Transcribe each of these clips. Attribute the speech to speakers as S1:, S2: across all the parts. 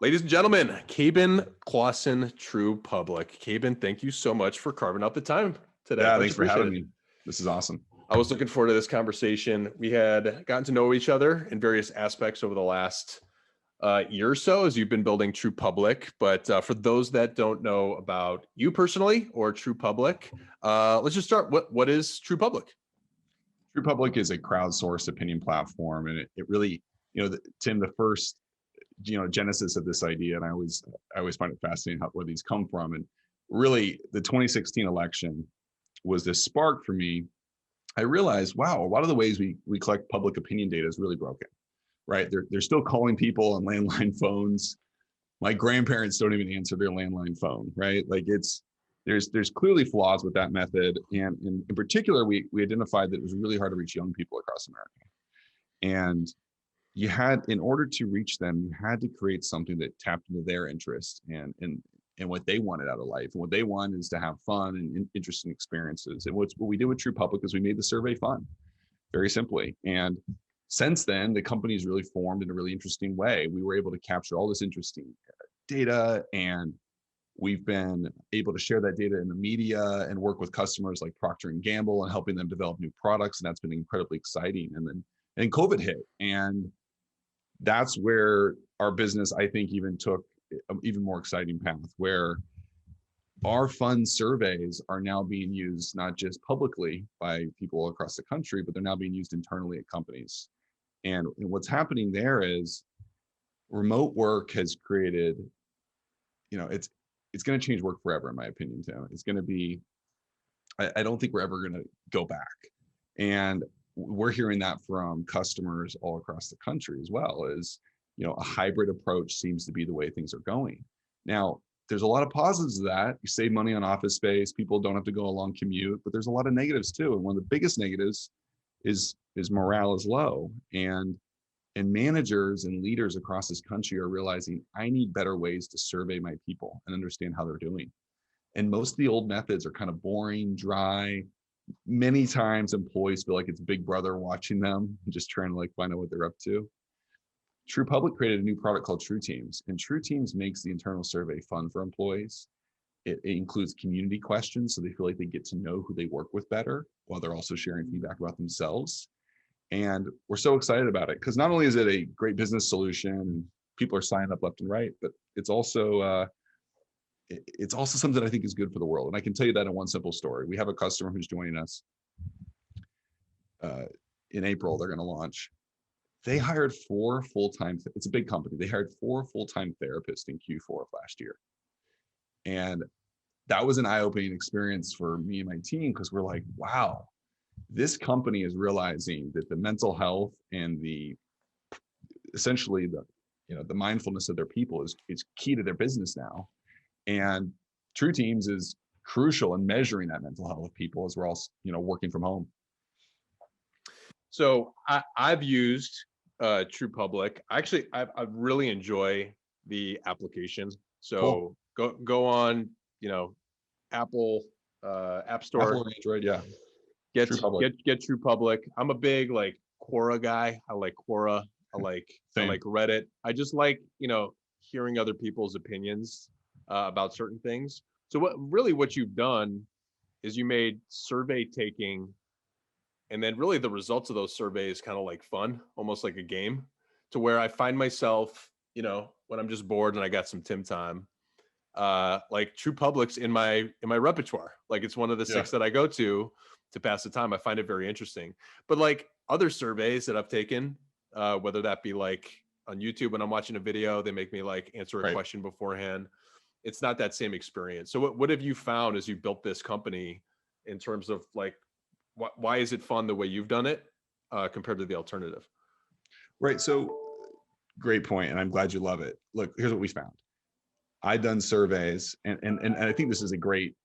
S1: Ladies and gentlemen, Kaben Clauson, TruePublic. Kaben, thank you so much for carving out the time today.
S2: Yeah,
S1: Much
S2: thanks for having
S1: appreciated.
S2: me. This is awesome.
S1: I was looking forward to this conversation. We had gotten to know each other in various aspects over the last year or so as you've been building TruePublic. But for those that don't know about you personally or TruePublic, let's just start. What is TruePublic?
S2: TruePublic is a crowdsourced opinion platform, and it really, Tim, the first, genesis of this idea, and I always find it fascinating where these come from. And really, the 2016 election was this spark for me. I realized, wow, a lot of the ways we collect public opinion data is really broken, right? They're still calling people on landline phones. My grandparents don't even answer their landline phone, right? Like there's clearly flaws with that method. And in particular, we identified that it was really hard to reach young people across America. And in order to reach them, you had to create something that tapped into their interest and what they wanted out of life. And what they wanted is to have fun and interesting experiences. And what we did with TruePublic is we made the survey fun, very simply. And since then, the company's really formed in a really interesting way. We were able to capture all this interesting data, and we've been able to share that data in the media and work with customers like Procter & Gamble and helping them develop new products. And that's been incredibly exciting. And COVID hit, and that's where our business, I think, even took an even more exciting path, where our fun surveys are now being used not just publicly by people across the country, but they're now being used internally at companies. And what's happening there is remote work has created, it's going to change work forever, in my opinion, Tim. It's going to be, I don't think we're ever going to go back. And we're hearing that from customers all across the country as well. As a hybrid approach seems to be the way things are going. Now, there's a lot of positives to that. You save money on office space. People don't have to go a long commute, but there's a lot of negatives too. And one of the biggest negatives is morale is low. And managers and leaders across this country are realizing, I need better ways to survey my people and understand how they're doing. And most of the old methods are kind of boring, dry. Many times employees feel like it's Big Brother watching them, just trying to find out what they're up to. TruePublic created a new product called TrueTeams, and TrueTeams makes the internal survey fun for employees. It includes community questions, so they feel like they get to know who they work with better, while they're also sharing feedback about themselves. And we're so excited about it because not only is it a great business solution, people are signing up left and right, but it's also something that I think is good for the world. And I can tell you that in one simple story. We have a customer who's joining us in April. They're going to launch. They hired 4 full-time, it's a big company. They hired 4 full-time therapists in Q4 of last year. And that was an eye-opening experience for me and my team, because we're like, wow, this company is realizing that the mental health and essentially the mindfulness of their people is key to their business now. And TrueTeams is crucial in measuring that mental health of people as we're all, working from home.
S1: So I've used TruePublic. Actually, I really enjoy the application. So cool. go on, Apple App Store.
S2: Apple or Android, yeah.
S1: Get TruePublic. I'm a big Quora guy. I like Quora. I like Reddit. I just like hearing other people's opinions about certain things. So what you've done is you made survey taking, and then really the results of those surveys kind of fun, almost like a game, to where I find myself, when I'm just bored and I got some Tim time, TruePublics in my repertoire. It's one of the 6 that I go to pass the time. I find it very interesting. But other surveys that I've taken, whether that be on YouTube when I'm watching a video, they make me answer a question beforehand. It's not that same experience. So what have you found as you built this company in terms of why is it fun the way you've done it compared to the alternative?
S2: Right. So great point. And I'm glad you love it. Look, here's what we found. I've done surveys, and I think this is a great,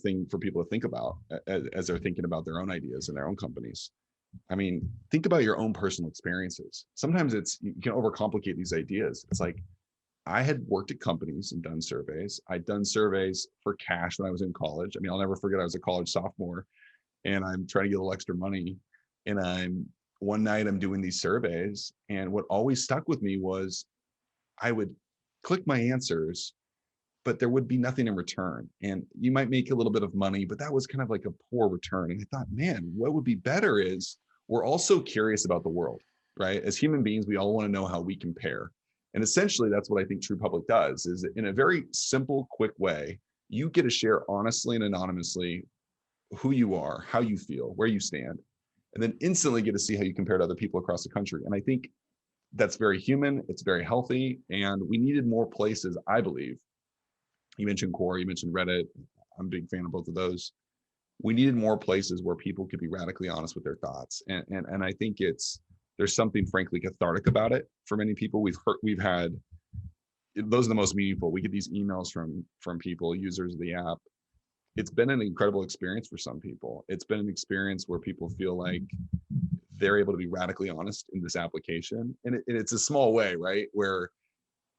S2: thing for people to think about as they're thinking about their own ideas and their own companies. I mean, think about your own personal experiences. Sometimes you can overcomplicate these ideas. It's I had worked at companies and done surveys. I'd done surveys for cash when I was in college. I mean, I'll never forget, I was a college sophomore and I'm trying to get a little extra money. And one night I'm doing these surveys, and what always stuck with me was I would click my answers, but there would be nothing in return. And you might make a little bit of money, but that was kind of like a poor return. And I thought, man, what would be better is we're also curious about the world, right? As human beings, we all want to know how we compare. And essentially, that's what I think TruePublic does, is in a very simple, quick way, you get to share honestly and anonymously who you are, how you feel, where you stand, and then instantly get to see how you compare to other people across the country. And I think that's very human, it's very healthy, and we needed more places, I believe. You mentioned Quora, you mentioned Reddit. I'm a big fan of both of those. We needed more places where people could be radically honest with their thoughts. And I think there's something frankly cathartic about it for many people. We've had, those are the most meaningful. We get these emails from people, users of the app. It's been an incredible experience for some people. It's been an experience where people feel like they're able to be radically honest in this application. And it's a small way, right? Where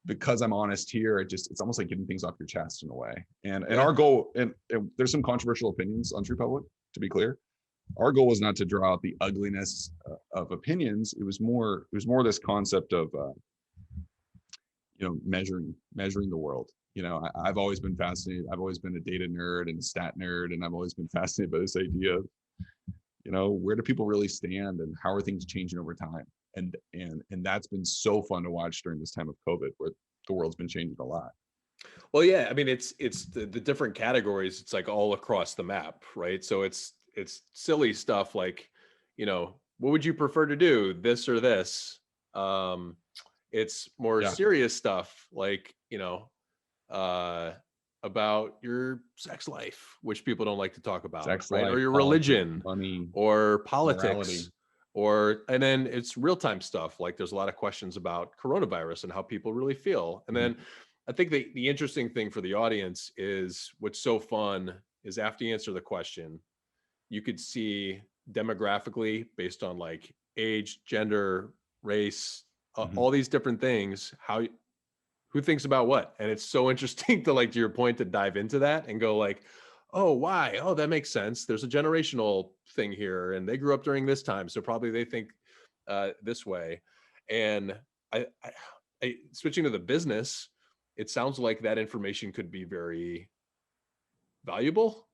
S2: because I'm honest here, it's almost like getting things off your chest in a way. And our goal, and there's some controversial opinions on TruePublic, to be clear. Our goal was not to draw out the ugliness of opinions. It was more this concept of measuring the world. I've always been fascinated. I've always been a data nerd and a stat nerd, and I've always been fascinated by this idea of, where do people really stand and how are things changing over time? And that's been so fun to watch during this time of COVID, where the world's been changing a lot.
S1: Well, yeah, I mean, it's the different categories. It's like all across the map, right? So it's silly stuff like, what would you prefer to do, this or this? It's more serious stuff like, about your sex life, which people don't like to talk about, sex right? Life, or your religion, money, or politics, morality. And then it's real-time stuff. Like there's a lot of questions about coronavirus and how people really feel. And then I think the interesting thing for the audience is what's so fun is after you answer the question, you could see demographically based on like age, gender, race, all these different things, who thinks about what. And it's so interesting to, like, to your point, to dive into that and go like, oh, why? Oh, that makes sense. There's a generational thing here and they grew up during this time. So probably they think this way. And I switching to the business, it sounds like that information could be very valuable.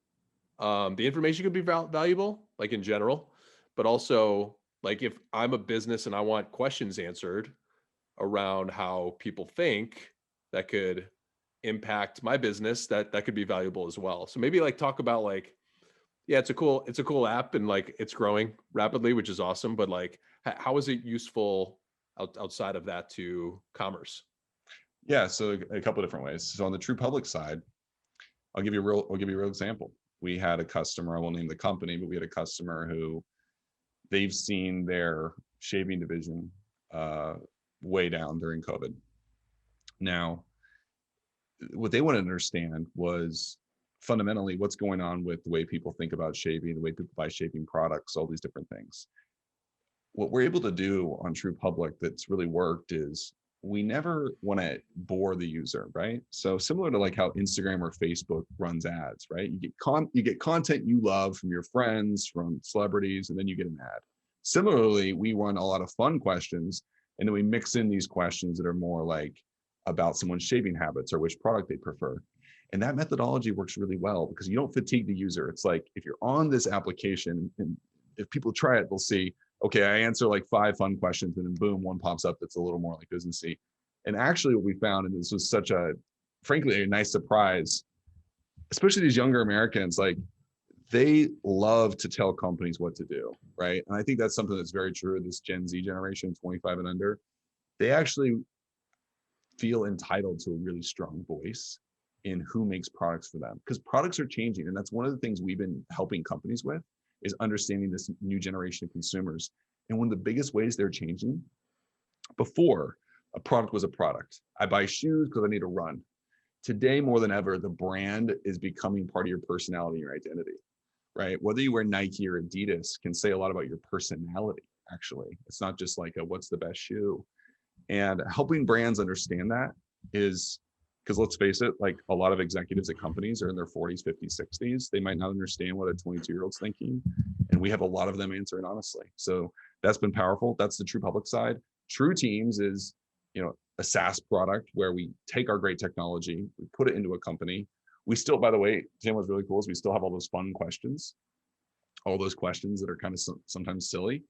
S1: The information could be valuable, like in general, but also like if I'm a business and I want questions answered around how people think that could impact my business, that could be valuable as well. So maybe like talk about like, yeah, it's a cool app and like it's growing rapidly, which is awesome. But like, how is it useful outside of that to commerce?
S2: Yeah, so a couple of different ways. So on the TruePublic side, I'll give you a real example. We had a customer, I won't name the company, but we had a customer who they've seen their shaving division way down during COVID. Now, what they wanted to understand was fundamentally what's going on with the way people think about shaving, the way people buy shaving products, all these different things. What we're able to do on TruePublic that's really worked is we never want to bore the user, right? So similar to like how Instagram or Facebook runs ads, right? You get content you love from your friends, from celebrities, and then you get an ad. Similarly, we run a lot of fun questions, and then we mix in these questions that are more like about someone's shaving habits or which product they prefer. And that methodology works really well because you don't fatigue the user. It's like if you're on this application and if people try it, they'll see, okay, I answer like 5 fun questions and then boom, one pops up that's a little more like businessy. And actually what we found, and this was such frankly, a nice surprise, especially these younger Americans, like they love to tell companies what to do, right? And I think that's something that's very true of this Gen Z generation, 25 and under. They actually feel entitled to a really strong voice in who makes products for them, because products are changing. And that's one of the things we've been helping companies with, is understanding this new generation of consumers. And one of the biggest ways they're changing, before, a product was a product. I buy shoes because I need to run. Today, more than ever, the brand is becoming part of your personality, your identity, right? Whether you wear Nike or Adidas can say a lot about your personality, actually. It's not just like what's the best shoe. And helping brands understand that is, because let's face it, like a lot of executives at companies are in their 40s, 50s, 60s. They might not understand what a 22-year-old's thinking. And we have a lot of them answering honestly. So that's been powerful. That's the TruePublic side. True Teams is a SaaS product where we take our great technology, we put it into a company. We still, by the way, Tim, what's really cool is we still have all those fun questions, all those questions that are kind of sometimes silly.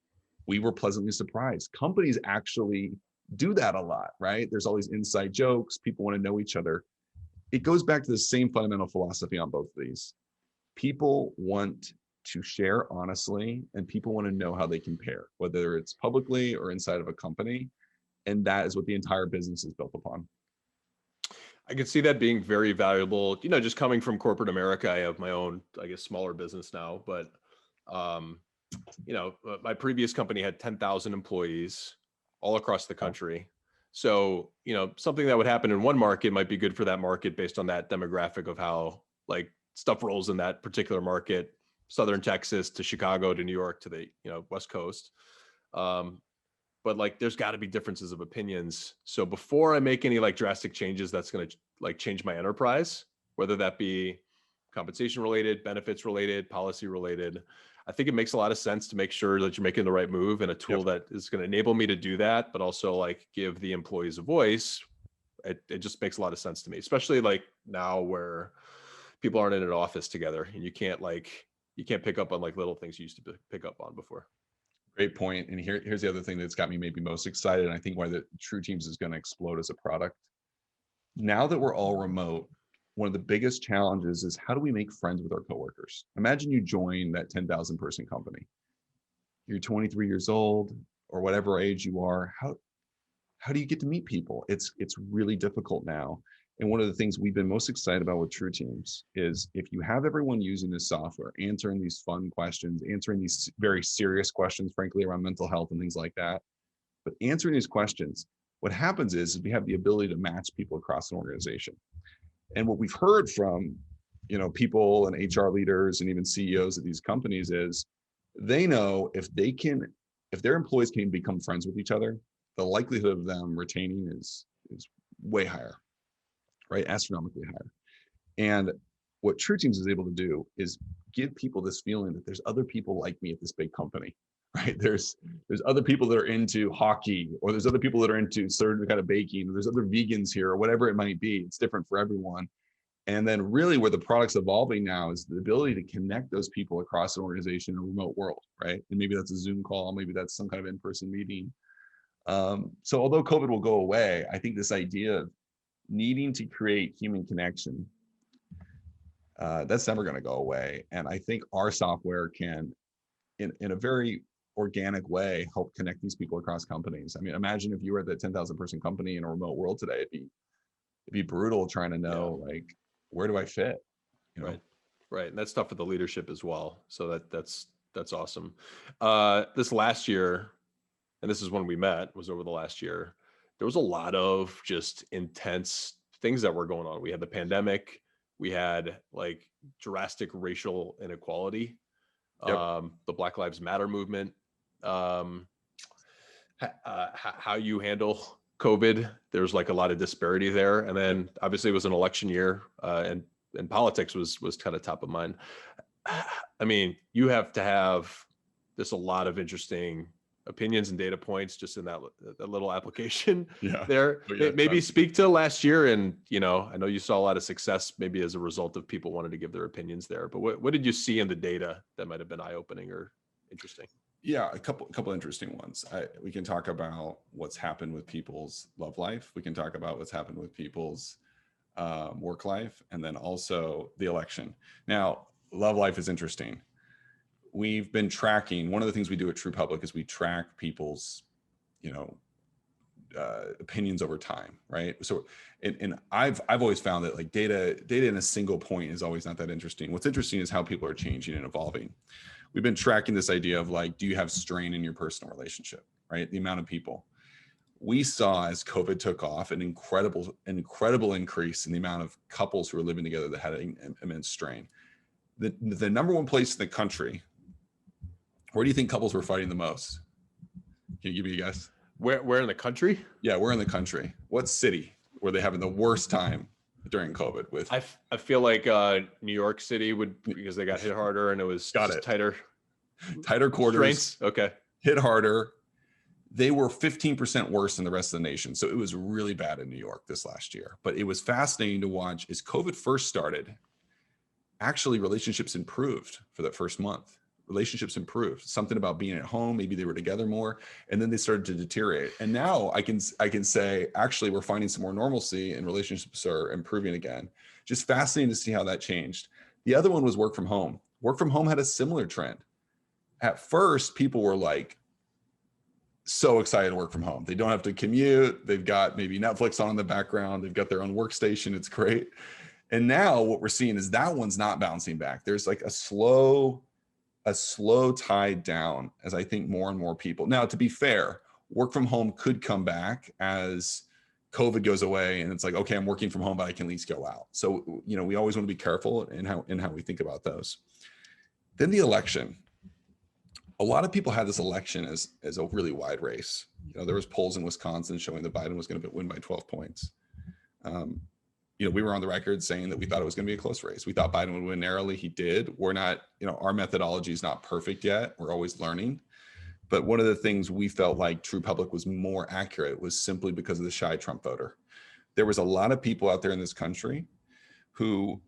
S2: We were pleasantly surprised. Companies actually do that a lot, right? There's all these inside jokes. People want to know each other. It goes back to the same fundamental philosophy on both of these. People want to share honestly, and people want to know how they compare, whether it's publicly or inside of a company. And that is what the entire business is built upon.
S1: I can see that being very valuable. Just coming from corporate America, I have my own, I guess, smaller business now, but my previous company had 10,000 employees all across the country. So, something that would happen in one market might be good for that market based on that demographic of how like stuff rolls in that particular market, Southern Texas to Chicago to New York to the, West Coast. But like, there's got to be differences of opinions. So before I make any like drastic changes, that's going to like change my enterprise, whether that be compensation related, benefits related, policy related, I think it makes a lot of sense to make sure that you're making the right move and a tool that is going to enable me to do that, but also like give the employees a voice. It just makes a lot of sense to me, especially like now where people aren't in an office together and you can't pick up on like little things you used to pick up on before.
S2: Great point. And here's the other thing that's got me maybe most excited, and I think why the TrueTeams is going to explode as a product. Now that we're all remote, one of the biggest challenges is how do we make friends with our coworkers? Imagine you join that 10,000 person company. You're 23 years old or whatever age you are. How do you get to meet people? It's really difficult now. And one of the things we've been most excited about with TrueTeams is if you have everyone using this software, answering these fun questions, answering these very serious questions, frankly, around mental health and things like that, but answering these questions, what happens is we have the ability to match people across an organization. And what we've heard from, people and HR leaders and even CEOs of these companies is they know if their employees can become friends with each other, the likelihood of them retaining is way higher, right? Astronomically higher. And what TrueTeams is able to do is give people this feeling that there's other people like me at this big company, right? There's other people that are into hockey, or there's other people that are into certain kind of baking, or there's other vegans here, or whatever it might be. It's different for everyone. And then really where the product's evolving now is the ability to connect those people across an organization in a remote world, right? And maybe that's a Zoom call, maybe that's some kind of in-person meeting. So although COVID will go away, I think this idea of needing to create human connection, that's never going to go away. And I think our software can, in a very organic way, help connect these people across companies. I mean, imagine if you were at that 10,000 person company in a remote world today, it'd be brutal trying to know, like, where do I fit?
S1: Right. And that's tough for the leadership as well. So that's awesome. This last year, and this is when we met, was over the last year, there was a lot of just intense things that were going on. We had the pandemic, we had like drastic racial inequality, the Black Lives Matter movement, how you handle COVID. There's like a lot of disparity there. And then obviously it was an election year, and politics was kind of top of mind. I mean, you have to have just a lot of interesting opinions and data points just in that little application there. Maybe speak to last year, and I know you saw a lot of success maybe as a result of people wanting to give their opinions there, but what did you see in the data that might have been eye-opening or interesting?
S2: Yeah, a couple interesting ones. We can talk about what's happened with people's love life. We can talk about what's happened with people's work life, and then also the election. Now, love life is interesting. We've been tracking, one of the things we do at TruePublic is we track people's, opinions over time, right? So, and I've always found that like data in a single point is always not that interesting. What's interesting is how people are changing and evolving. We've been tracking this idea of like, do you have strain in your personal relationship, right? The amount of people. We saw as COVID took off an incredible increase in the amount of couples who were living together that had an immense strain. The number one place in the country, where do you think couples were fighting the most? Can you give me a guess?
S1: Where in the country?
S2: Yeah, where in the country? What city were they having the worst time during COVID with?
S1: I feel like New York City would, because they got hit harder and it was tighter
S2: quarters.
S1: Strengths. Okay.
S2: Hit harder. they were 15% worse than the rest of the nation. So it was really bad in New York this last year. But it was fascinating to watch. As COVID first started, actually relationships improved for that first month. Relationships improved. Something about being at home, maybe they were together more, and then they started to deteriorate. And now I can say, actually, we're finding some more normalcy and relationships are improving again. Just fascinating to see how that changed. The other one was work from home. Work from home had a similar trend. At first, people were like so excited to work from home. They don't have to commute. They've got maybe Netflix on in the background. They've got their own workstation. It's great. And now what we're seeing is that one's not bouncing back. There's like a slow tide down as I think more and more people. Now, to be fair, work from home could come back as COVID goes away and it's like, okay, I'm working from home, but I can at least go out. So, you know, we always want to be careful in how we think about those. Then the election. A lot of people had this election as a really wide race. You know, there was polls in Wisconsin showing that Biden was going to win by 12 points. You know, we were on the record saying that we thought it was going to be a close race. We thought Biden would win narrowly. He did. We're not, you know, our methodology is not perfect yet. We're always learning. But one of the things we felt like TruePublic was more accurate was simply because of the shy Trump voter. There was a lot of people out there in this country who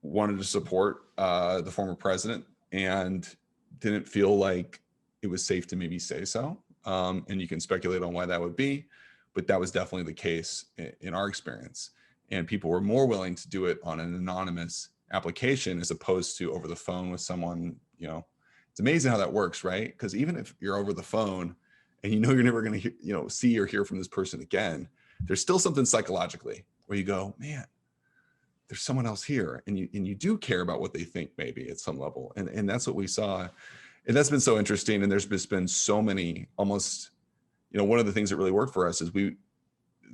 S2: wanted to support the former president and didn't feel like it was safe to maybe say so. And you can speculate on why that would be, but that was definitely the case in our experience. And people were more willing to do it on an anonymous application as opposed to over the phone with someone. You know, it's amazing how that works, right? Because even if you're over the phone and you know you're never going to, you know, see or hear from this person again, there's still something psychologically where you go, man, there's someone else here, and you do care about what they think maybe at some level, and that's what we saw, and that's been so interesting. And there's just been so many, almost, you know, one of the things that really worked for us is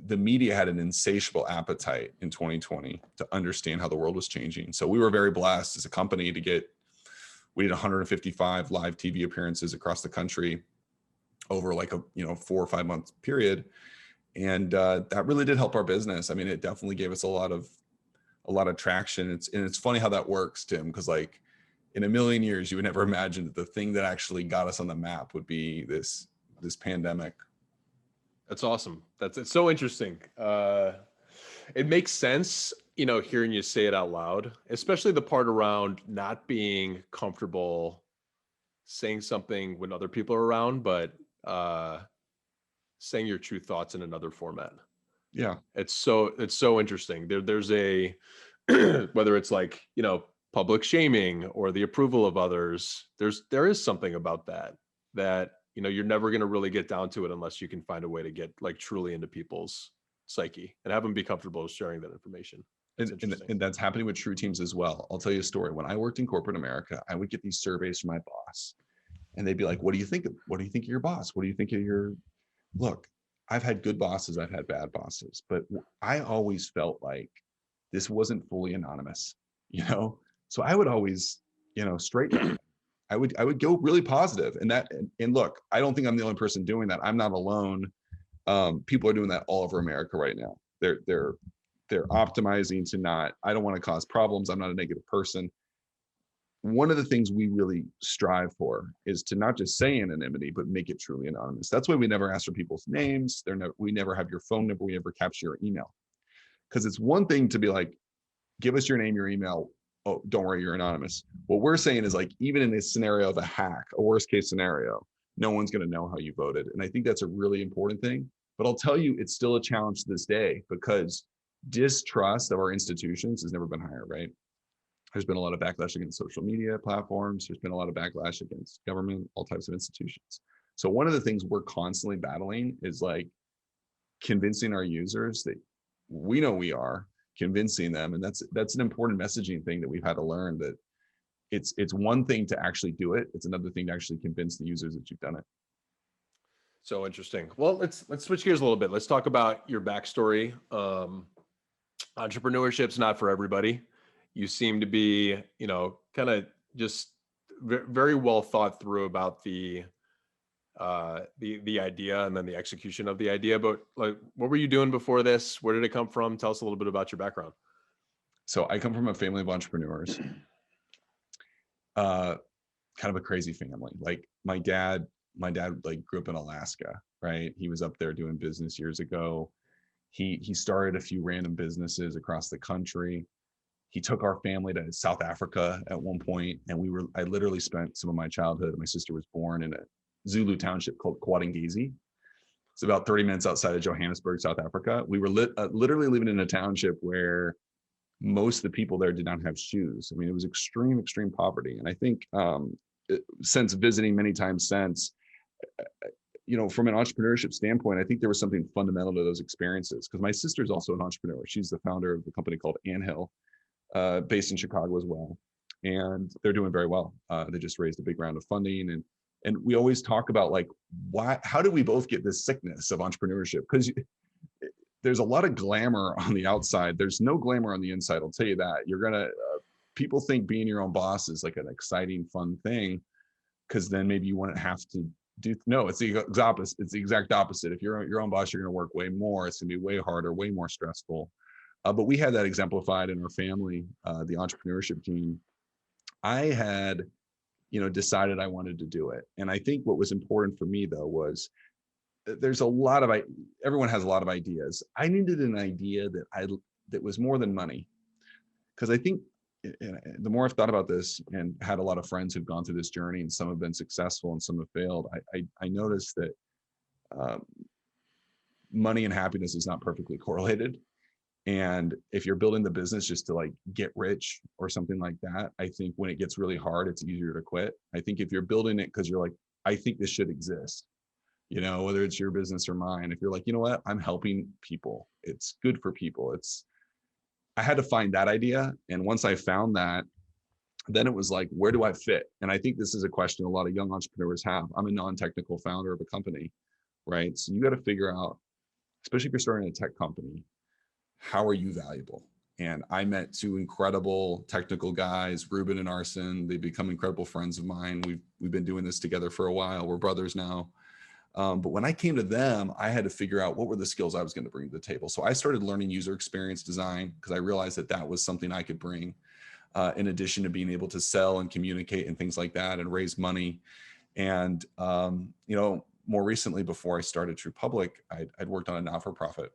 S2: the media had an insatiable appetite in 2020 to understand how the world was changing. So we were very blessed as a company we did 155 live TV appearances across the country over like a, you know, 4 or 5 month period. And that really did help our business. I mean, it definitely gave us a lot of traction. It's funny how that works, Tim, because like in a million years, you would never imagine that the thing that actually got us on the map would be this pandemic.
S1: That's awesome. It's so interesting. It makes sense, you know, hearing you say it out loud, especially the part around not being comfortable saying something when other people are around, but saying your true thoughts in another format.
S2: Yeah.
S1: It's so interesting. There's a whether it's like, you know, public shaming or the approval of others, there is something about that, you know, you're never going to really get down to it unless you can find a way to get like truly into people's psyche and have them be comfortable with sharing that information.
S2: And that's happening with True Teams as well. I'll tell you a story. When I worked in corporate America, I would get these surveys from my boss, and they'd be like, what do you think of your boss? What do you think of your, look, I've had good bosses, I've had bad bosses, but I always felt like this wasn't fully anonymous, you know? So I would always, you know, straighten up. I would go really positive, and look, I don't think I'm the only person doing that. I'm not alone. People are doing that all over America right now. They're optimizing to not, I don't want to cause problems. I'm not a negative person. One of the things we really strive for is to not just say anonymity, but make it truly anonymous. That's why we never ask for people's names. We never have your phone number. We never capture your email. Because it's one thing to be like, give us your name, your email. Oh, don't worry, you're anonymous. What we're saying is like, even in a scenario of a hack, a worst case scenario, no one's going to know how you voted. And I think that's a really important thing. But I'll tell you, it's still a challenge to this day because distrust of our institutions has never been higher, right? There's been a lot of backlash against social media platforms. There's been a lot of backlash against government, all types of institutions. So one of the things we're constantly battling is like convincing our users that we know we are, convincing them. And that's an important messaging thing that we've had to learn, that it's one thing to actually do it. It's another thing to actually convince the users that you've done it.
S1: So interesting. Well, let's switch gears a little bit. Let's talk about your backstory. Entrepreneurship's not for everybody. You seem to be, you know, kind of just very well thought through about the idea and then the execution of the idea. But like, what were you doing before this? Where did it come from? Tell us a little bit about your background.
S2: So I come from a family of entrepreneurs, kind of a crazy family. Like my dad my dad like grew up in Alaska, right? He was up there doing business years ago. He started a few random businesses across the country. He took our family to South Africa at one point, and I literally spent some of my childhood. My sister was born in a Zulu township called Kwadangezi. It's about 30 minutes outside of Johannesburg, South Africa. We were literally living in a township where most of the people there did not have shoes. I mean, it was extreme poverty. And I think since visiting many times since, from an entrepreneurship standpoint, I think there was something fundamental to those experiences, because my sister's also an entrepreneur. She's the founder of a company called Anthill, based in Chicago as well. And they're doing very well. They just raised a big round of funding. And we always talk about like, how do we both get this sickness of entrepreneurship? Because there's a lot of glamour on the outside. There's no glamour on the inside. I'll tell you that. People think being your own boss is like an exciting, fun thing, because then maybe you wouldn't have to no, it's the opposite. It's the exact opposite. If you're your own boss, you're going to work way more. It's going to be way harder, way more stressful. But we had that exemplified in our family, the entrepreneurship team. I had, decided I wanted to do it. And I think what was important for me though was everyone has a lot of ideas. I needed an idea that was more than money. Because I think the more I've thought about this and had a lot of friends who've gone through this journey, and some have been successful and some have failed, I noticed that money and happiness is not perfectly correlated. And if you're building the business just to like get rich or something like that, I think when it gets really hard, it's easier to quit. I think if you're building it because you're like, I think this should exist, whether it's your business or mine, if you're like, you know what, I'm helping people, it's good for people. I had to find that idea. And once I found that, then it was like, where do I fit? And I think this is a question a lot of young entrepreneurs have. I'm a non-technical founder of a company, right? So you got to figure out, especially if you're starting a tech company, how are you valuable? And I met two incredible technical guys, Ruben and Arson. They've become incredible friends of mine. We've been doing this together for a while. We're brothers now. But when I came to them, I had to figure out what were the skills I was going to bring to the table. So I started learning user experience design, because I realized that was something I could bring, in addition to being able to sell and communicate and things like that and raise money. And, more recently, before I started TruePublic, I'd worked on a not-for-profit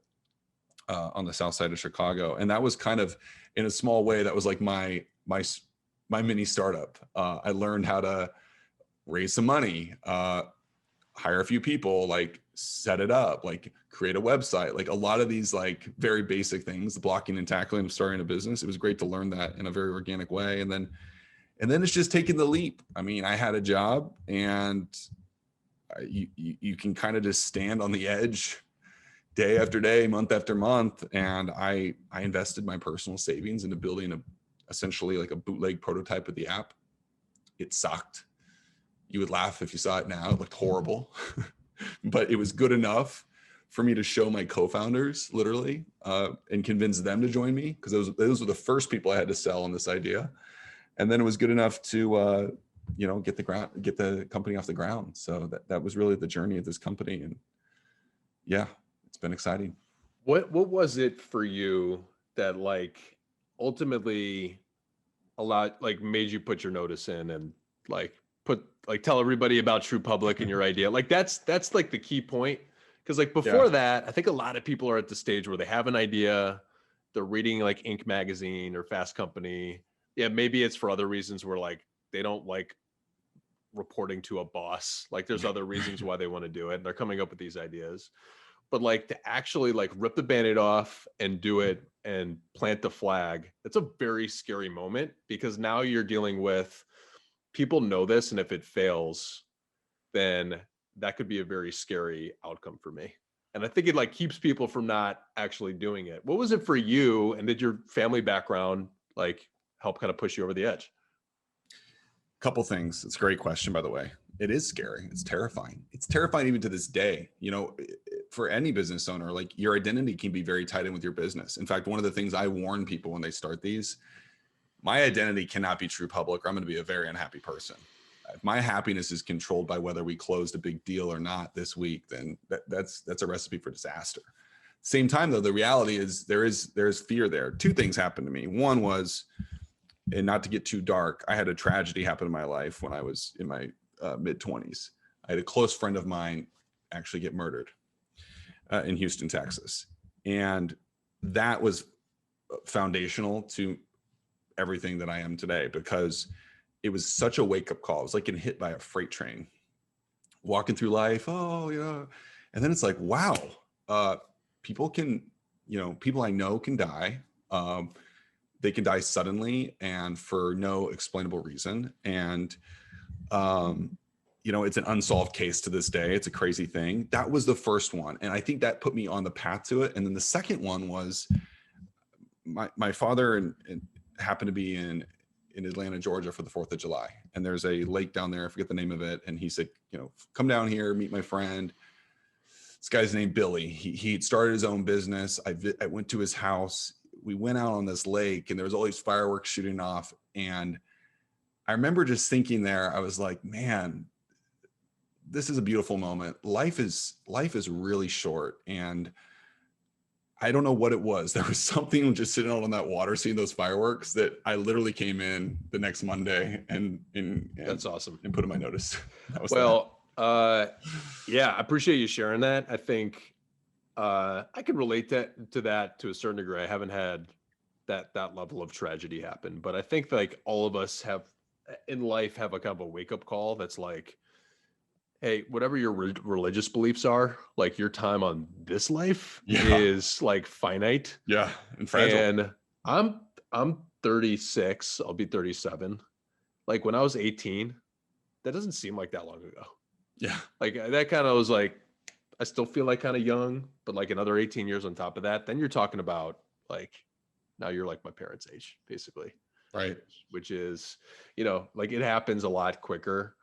S2: on the south side of Chicago. And that was kind of, in a small way, that was like my mini startup. I learned how to raise some money, hire a few people, like set it up, like create a website, like a lot of these like very basic things, the blocking and tackling of starting a business. It was great to learn that in a very organic way. And then it's just taking the leap. I mean, I had a job, and you can kind of just stand on the edge day after day, month after month. And I invested my personal savings into building essentially like a bootleg prototype of the app. It sucked. You would laugh if you saw it now. It looked horrible, but it was good enough for me to show my co-founders, literally, and convince them to join me, because those were the first people I had to sell on this idea. And then it was good enough to, get the company off the ground. So that was really the journey of this company. And yeah, it's been exciting.
S1: What was it for you that like ultimately made you put your notice in and tell everybody about TruePublic and your idea? Like that's like the key point. Because like before that, I think a lot of people are at the stage where they have an idea, they're reading like Inc. magazine or Fast Company. Yeah, maybe it's for other reasons where like they don't like reporting to a boss. Like there's other reasons why they want to do it. And they're coming up with these ideas. But like to actually like rip the Band-Aid off and do it and plant the flag, it's a very scary moment, because now you're dealing with people know this, and if it fails, then that could be a very scary outcome for me. And I think it like keeps people from not actually doing it. What was it for you? And did your family background like help kind of push you over the edge?
S2: Couple things. It's a great question, by the way. It is scary. It's terrifying. It's terrifying even to this day. For any business owner, like your identity can be very tied in with your business. In fact, one of the things I warn people when they start these, my identity cannot be TruePublic, or I'm going to be a very unhappy person. If my happiness is controlled by whether we closed a big deal or not this week, then that's a recipe for disaster. Same time though, the reality is there's fear there. Two things happened to me. One was, and not to get too dark, I had a tragedy happen in my life when I was in my mid-20s. I had a close friend of mine actually get murdered in Houston, Texas. And that was foundational to everything that I am today, because it was such a wake-up call. It was like getting hit by a freight train, walking through life. Oh, and then it's like, wow, people can, people I know can die. They can die suddenly and for no explainable reason. And, it's an unsolved case to this day. It's a crazy thing. That was the first one. And I think that put me on the path to it. And then the second one was my father and happened to be in Atlanta, Georgia for the 4th of July. And there's a lake down there. I forget the name of it. And he said, come down here, meet my friend. This guy's named Billy. He'd started his own business. I went to his house. We went out on this lake and there was all these fireworks shooting off. And I remember just thinking there, I was like, man, this is a beautiful moment. Life is really short. And I don't know what it was. There was something just sitting out on that water, seeing those fireworks, that I literally came in the next Monday and
S1: that's awesome.
S2: And put in my notice. That was
S1: yeah, I appreciate you sharing that. I think I can relate to that to a certain degree. I haven't had that level of tragedy happen, but I think like all of us have in life have a kind of a wake up call that's like, hey, whatever your religious beliefs are, like your time on this life is like finite.
S2: Yeah. And fragile.
S1: And I'm 36, I'll be 37. Like when I was 18, that doesn't seem like that long ago.
S2: Yeah.
S1: Like that kind of was like, I still feel like kind of young, but like another 18 years on top of that, then you're talking about like, now you're like my parents' age, basically.
S2: Right.
S1: Which is, like it happens a lot quicker.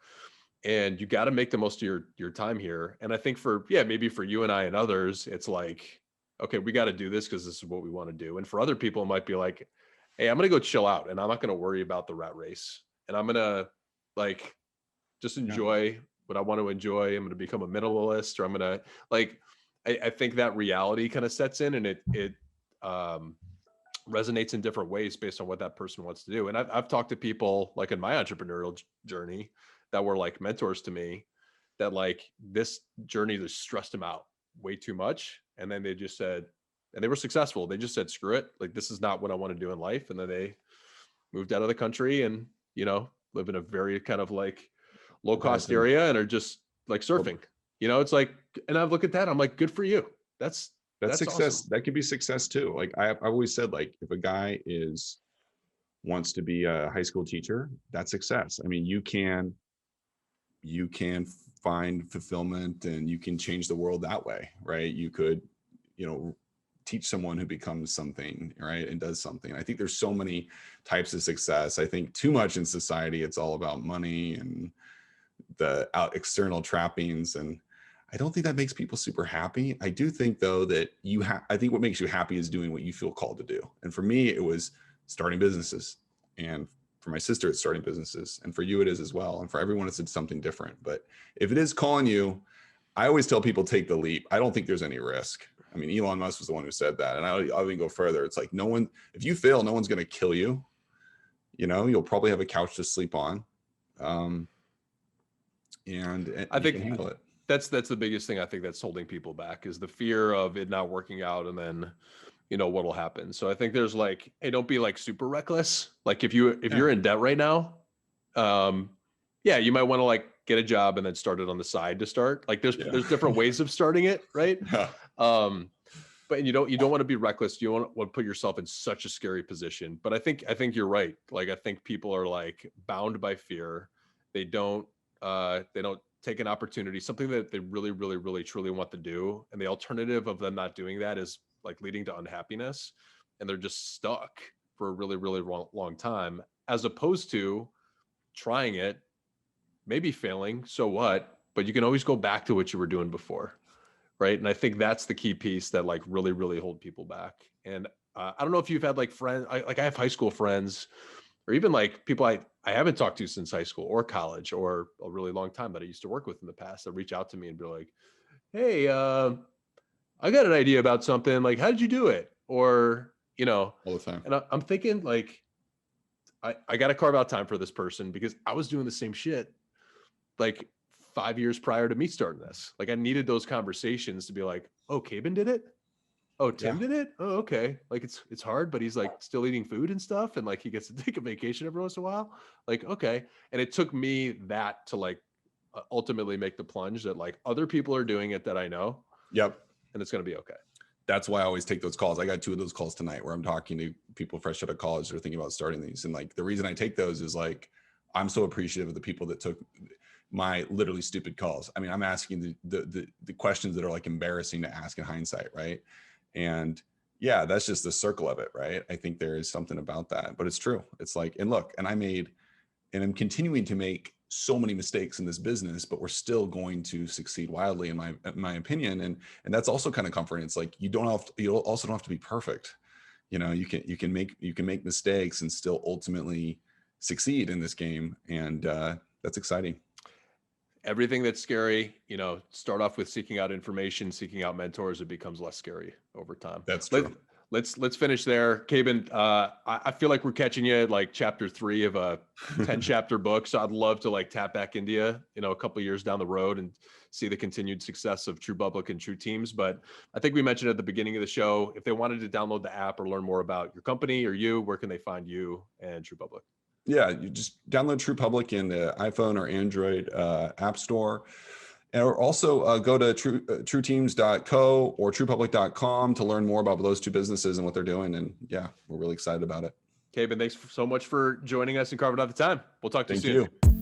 S1: And you got to make the most of your time here. And I think maybe for you and I and others, it's like, okay, we got to do this because this is what we want to do. And for other people, it might be like, hey, I'm going to go chill out and I'm not going to worry about the rat race. And I'm going to like, just enjoy what I want to enjoy. I'm going to become a minimalist, or I'm going to like, I think that reality kind of sets in, and it resonates in different ways based on what that person wants to do. And I've talked to people like in my entrepreneurial journey that were like mentors to me, that like this journey just stressed them out way too much. And then they just said, and they were successful. They just said, screw it. Like, this is not what I want to do in life. And then they moved out of the country and, live in a very kind of like low cost area and are just like surfing, it's like, and I've looked at that. I'm like, good for you. That's
S2: success.
S1: Awesome.
S2: That could be success too. Like I've always said, like if a guy wants to be a high school teacher, that's success. I mean, you can find fulfillment and you can change the world that way, right? You could, teach someone who becomes something, right? And does something. I think there's so many types of success. I think too much in society, it's all about money and the external trappings. And I don't think that makes people super happy. I do think though that I think what makes you happy is doing what you feel called to do. And for me, it was starting businesses. And for my sister, it's starting businesses. And for you, it is as well. And for everyone, it's something different. But if it is calling you, I always tell people, take the leap. I don't think there's any risk. I mean, Elon Musk was the one who said that. And I'll even go further. It's like, if you fail, no one's going to kill you. You'll probably have a couch to sleep on. And I think you can handle it.
S1: That's the biggest thing I think that's holding people back, is the fear of it not working out and then what'll happen. So I think there's like, hey, don't be like super reckless. Like if you're in debt right now, you might want to like get a job and then start it on the side to start. Like there's different ways of starting it, right?
S2: Yeah.
S1: But you don't want to be reckless. You don't want to put yourself in such a scary position. But I think you're right. Like I think people are like bound by fear. They don't take an opportunity, something that they really, really, really, truly want to do. And the alternative of them not doing that is like leading to unhappiness. And they're just stuck for a really, really long time, as opposed to trying it, maybe failing, so what? But you can always go back to what you were doing before, right? And I think that's the key piece that like really, really hold people back. And I don't know if you've had like friends, I have high school friends, or even like people I haven't talked to since high school or college or a really long time that I used to work with in the past, that reach out to me and be like, hey, I got an idea about something. Like, how did you do it? Or,
S2: all the time.
S1: And I'm thinking like, I got to carve out time for this person, because I was doing the same shit like 5 years prior to me starting this. Like I needed those conversations to be like, oh, Kaben did it. Oh, Tim did it. Oh, okay. Like it's hard, but he's like still eating food and stuff. And like, he gets to take a vacation every once in a while. Like, okay. And it took me that to like ultimately make the plunge that like other people are doing it that I know.
S2: Yep.
S1: And it's going to be okay.
S2: That's why I always take those calls. I got 2 of those calls tonight where I'm talking to people fresh out of college that are thinking about starting these. And like, the reason I take those is like, I'm so appreciative of the people that took my literally stupid calls. I mean, I'm asking the questions that are like embarrassing to ask in hindsight. Right. And yeah, that's just the circle of it. Right. I think there is something about that, but it's true. It's like, and look, and I'm continuing to make so many mistakes in this business, but we're still going to succeed wildly in my opinion. And that's also kind of comforting. It's like, you also don't have to be perfect. You know, you can make mistakes and still ultimately succeed in this game. And that's exciting.
S1: Everything that's scary, you know, start off with seeking out information, seeking out mentors. It becomes less scary over time.
S2: That's true.
S1: Let's finish there. Kaben, I feel like we're catching you at like chapter 3 of a 10 chapter book. So I'd love to like tap back into you, you know, a couple of years down the road and see the continued success of TruePublic and True Teams. But I think we mentioned at the beginning of the show, if they wanted to download the app or learn more about your company or you, where can they find you and TruePublic?
S2: Yeah, you just download TruePublic in the iPhone or Android app store. Or also go to trueteams.co or truepublic.com to learn more about those 2 businesses and what they're doing. And yeah, we're really excited about it.
S1: Kaben, thanks so much for joining us and carving out the time. We'll talk to you soon.
S2: Thank you.